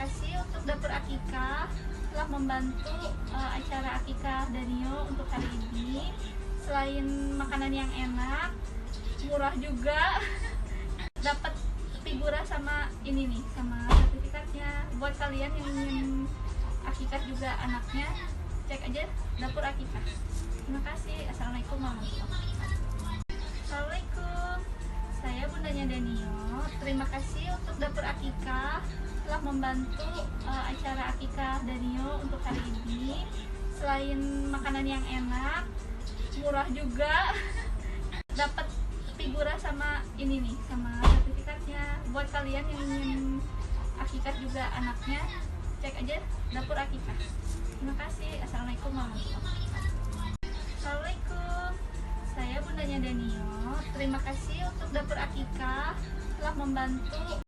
kasih untuk Dapur Akikah telah membantu acara Akikah Danio untuk hari ini. Selain makanan yang enak, murah juga, dapat figura sama ini nih, sama sertifikatnya. Buat kalian yang ingin Akikah juga anaknya, cek aja Dapur Akikah. Terima kasih. Assalamualaikum warahmatullahi wabarakatuh. Assalamualaikum, saya bundanya Danio. Terima kasih untuk Dapur Akikah telah membantu acara Akikah Danio untuk hari ini. Selain makanan yang enak, murah juga, dapat figura sama ini nih, sama sertifikatnya. Buat kalian yang ingin Akikah juga anaknya, cek aja Dapur Akikah. Terima kasih. Assalamualaikum warahmatullahi wabarakatuh. Assalamualaikum, saya bundanya Danio. Terima kasih untuk Dapur Akikah telah membantu